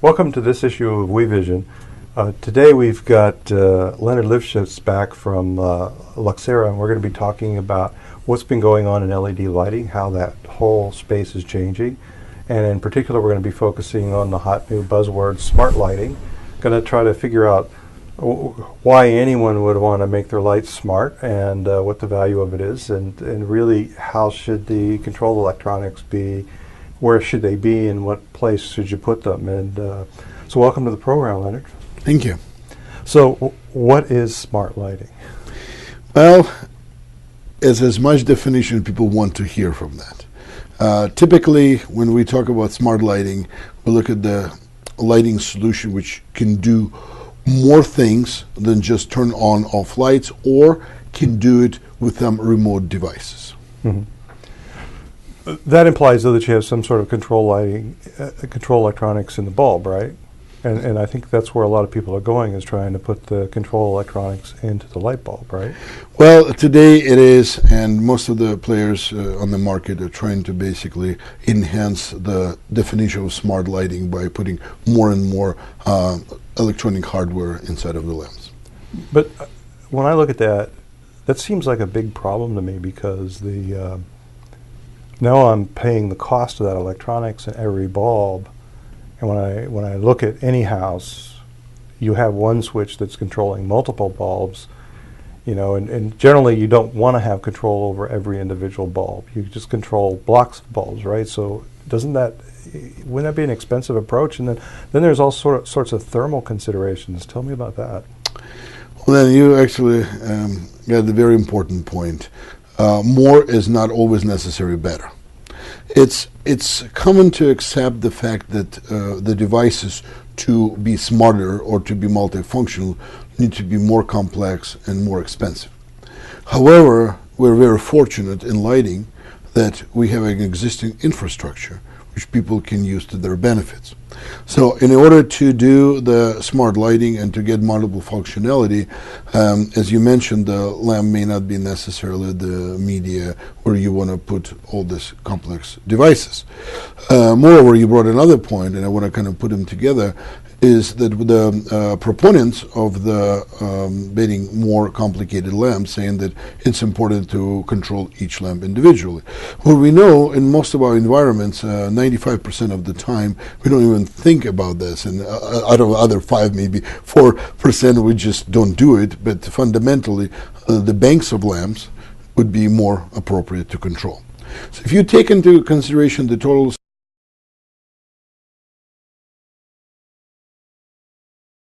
Welcome to this issue of WeVision. Today we've got Leonard Lifshitz back from Luxera, and we're going to be talking about what's been going on in LED lighting, how that whole space is changing, and in particular we're going to be focusing on the hot new buzzword, smart lighting. Going to try to figure out why anyone would want to make their lights smart and what the value of it is, and really how should the control electronics be, where should they be, and what place should you put them. And so welcome to the program, Leonard. Thank you. So what is smart lighting? Well, it's as much definition people want to hear from that. Typically, when we talk about smart lighting, we look at the lighting solution which can do more things than just turn on off lights, or can do it with some remote devices. Mm-hmm. That implies, though, that you have some sort of control lighting, control electronics in the bulb, right? And I think that's where a lot of people are going, is trying to put the control electronics into the light bulb, right? Well, today it is, and most of the players on the market are trying to basically enhance the definition of smart lighting by putting more and more electronic hardware inside of the lamps. But when I look at that, that seems like a big problem to me, because the now I'm paying the cost of that electronics in every bulb. And when I look at any house, you have one switch that's controlling multiple bulbs, you know, and generally you don't want to have control over every individual bulb. You just control blocks of bulbs, right? So wouldn't that be an expensive approach? And then there's all sorts of thermal considerations. Tell me about that. Well, then you actually got the very important point. More is not always necessarily better. It's common to accept the fact that the devices, to be smarter or to be multifunctional, need to be more complex and more expensive. However, we're very fortunate in lighting that we have an existing infrastructure which people can use to their benefits. So in order to do the smart lighting and to get multiple functionality, as you mentioned, the lamp may not be necessarily the media where you want to put all these complex devices. Moreover, you brought another point, and I want to kind of put them together, is that the proponents of the getting more complicated lamps saying that it's important to control each lamp individually. Well, we know in most of our environments, 95% of the time, we don't even think about this, and out of other 5, maybe 4%, we just don't do it, but fundamentally, the banks of lamps would be more appropriate to control. So if you take into consideration the total